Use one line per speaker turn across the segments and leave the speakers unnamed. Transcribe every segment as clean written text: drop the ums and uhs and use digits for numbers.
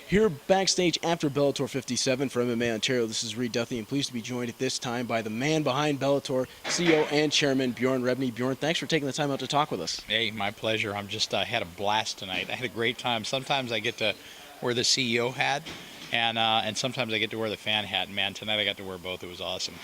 Here backstage after Bellator 57 for MMA Ontario, this is Reed Duthie, and pleased to be joined at this time by the man behind Bellator, CEO and Chairman Bjorn Rebney. Bjorn, thanks for taking the time out to talk with us.
Hey, my pleasure. I had a blast tonight. I had a great time. Sometimes I get to wear the CEO hat, and sometimes I get to wear the fan hat. And man, tonight I got to wear both. It was awesome.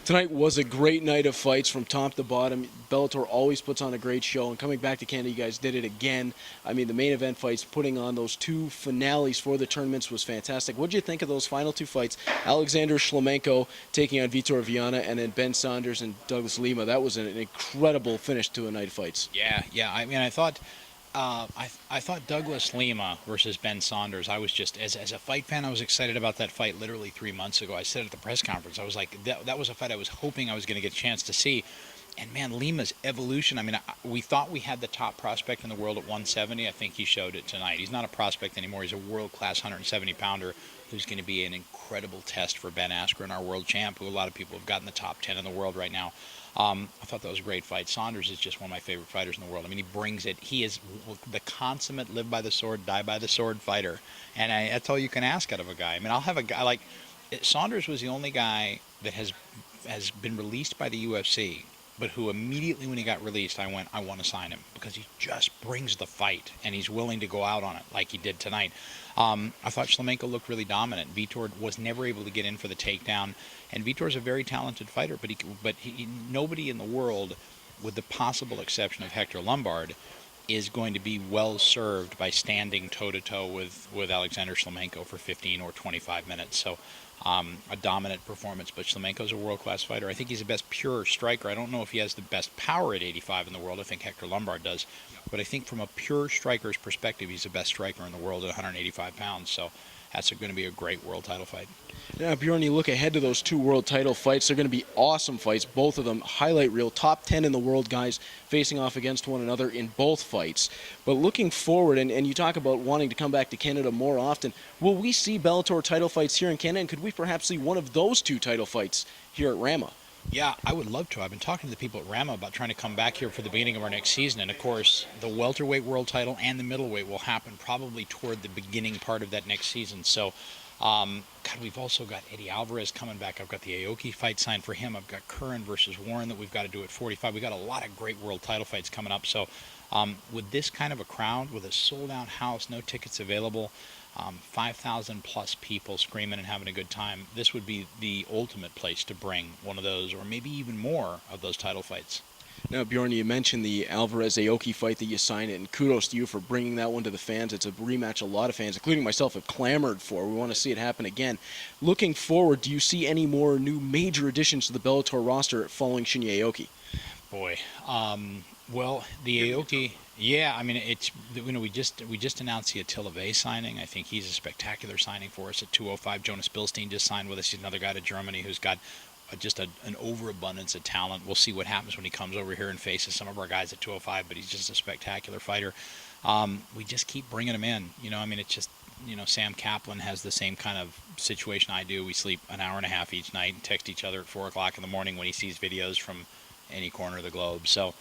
Tonight was a great night of fights from top to bottom. Bellator always puts on a great show, and coming back to Canada, you guys did it again. I mean, the main event fights, putting on those two finales for the tournaments was fantastic. What did you think of those final two fights? Alexander Shlemenko taking on Vitor Viana, and then Ben Saunders and Douglas Lima. That was an incredible finish to a night of fights.
Yeah. I mean, I thought Douglas Lima versus Ben Saunders, I was just, as a fight fan, I was excited about that fight literally 3 months ago. I said at the press conference, I was like, that was a fight I was hoping I was going to get a chance to see. And man, Lima's evolution, I mean, we thought we had the top prospect in the world at 170. I think he showed it tonight. He's not a prospect anymore. He's a world-class 170-pounder who's going to be an incredible test for Ben Askren, our world champ, who a lot of people have got in the top 10 in the world right now. I thought that was a great fight. Saunders is just one of my favorite fighters in the world. I mean, he brings it. He is the consummate live by the sword, die by the sword fighter. And that's all you can ask out of a guy. I mean, I'll have a guy like Saunders was the only guy that has been released by the UFC, but who immediately when he got released, I went, I want to sign him because he just brings the fight and he's willing to go out on it like he did tonight. I thought Shlemenko looked really dominant. Vitor was never able to get in for the takedown, and Vitor's a very talented fighter, but nobody in the world, with the possible exception of Hector Lombard, is going to be well served by standing toe-to-toe with Alexander Shlemenko for 15 or 25 minutes. So a dominant performance, but Shlemenko's a world-class fighter. I think he's the best pure striker. I don't know if he has the best power at 85 in the world. I think Hector Lombard does. But I think from a pure striker's perspective, he's the best striker in the world at 185 pounds. So that's going to be a great world title fight.
Now, Bjorn, you look ahead to those two world title fights. They're going to be awesome fights, both of them highlight reel, top 10 in the world guys facing off against one another in both fights. But looking forward, and you talk about wanting to come back to Canada more often, will we see Bellator title fights here in Canada, and could we perhaps see one of those two title fights here at Rama?
Yeah, I would love to. I've been talking to the people at Rama about trying to come back here for the beginning of our next season. And, of course, the welterweight world title and the middleweight will happen probably toward the beginning part of that next season. So, God, we've also got Eddie Alvarez coming back. I've got the Aoki fight signed for him. I've got Curran versus Warren that we've got to do at 45. We've got a lot of great world title fights coming up. So with this kind of a crowd, with a sold-out house, no tickets available, 5,000 plus people screaming and having a good time, this would be the ultimate place to bring one of those, or maybe even more of those title fights.
Now, Bjorn, you mentioned the Alvarez-Aoki fight that you signed, and kudos to you for bringing that one to the fans. It's a rematch a lot of fans, including myself, have clamored for. We want to see it happen again. Looking forward, do you see any more new major additions to the Bellator roster following Shinya Aoki?
Boy, well, the Aoki, yeah, I mean, it's, you know, we just announced the Attila Vey signing. I think he's a spectacular signing for us at 205. Jonas Bilstein just signed with us. He's another guy to Germany who's got just an overabundance of talent. We'll see what happens when he comes over here and faces some of our guys at 205, but he's just a spectacular fighter. We just keep bringing him in. You know, I mean, it's just, you know, Sam Kaplan has the same kind of situation I do. We sleep an hour and a half each night and text each other at 4 o'clock in the morning when he sees videos from any corner of the globe. So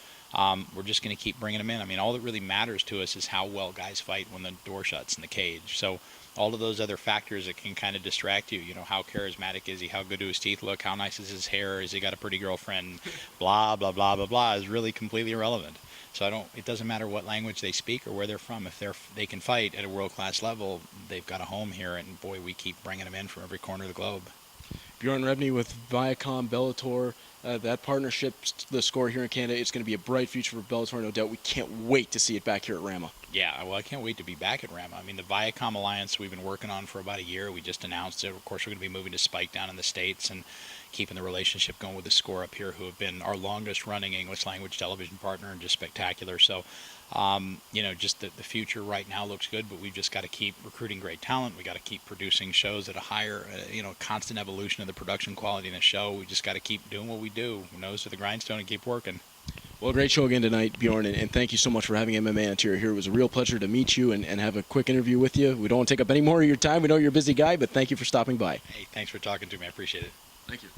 we're just going to keep bringing them in. I mean, all that really matters to us is how well guys fight when the door shuts in the cage. So all of those other factors that can kind of distract you, you know, how charismatic is he, how good do his teeth look, how nice is his hair, has he got a pretty girlfriend, blah, blah, blah, blah, blah, is really completely irrelevant. So it doesn't matter what language they speak or where they're from. If they can fight at a world-class level, they've got a home here, and boy, we keep bringing them in from every corner of the globe.
Bjorn Rebney with Viacom, Bellator, that partnership, the score here in Canada, it's going to be a bright future for Bellator, no doubt. We can't wait to see it back here at Rama.
Yeah, well, I can't wait to be back at Rama. I mean, the Viacom alliance we've been working on for about a year. We just announced it. Of course, we're going to be moving to Spike down in the States and keeping the relationship going with the Score up here, who have been our longest-running English-language television partner and just spectacular. So, you know, just the future right now looks good, but we've just got to keep recruiting great talent. We got to keep producing shows at a higher, you know, constant evolution of the production quality in the show. We just got to keep doing what we do, nose to the grindstone, and keep working.
Well, great show again tonight, Bjorn, and thank you so much for having MMAOntario here. It was a real pleasure to meet you and have a quick interview with you. We don't want to take up any more of your time. We know you're a busy guy, but thank you for stopping by.
Hey, thanks for talking to me. I appreciate it.
Thank you.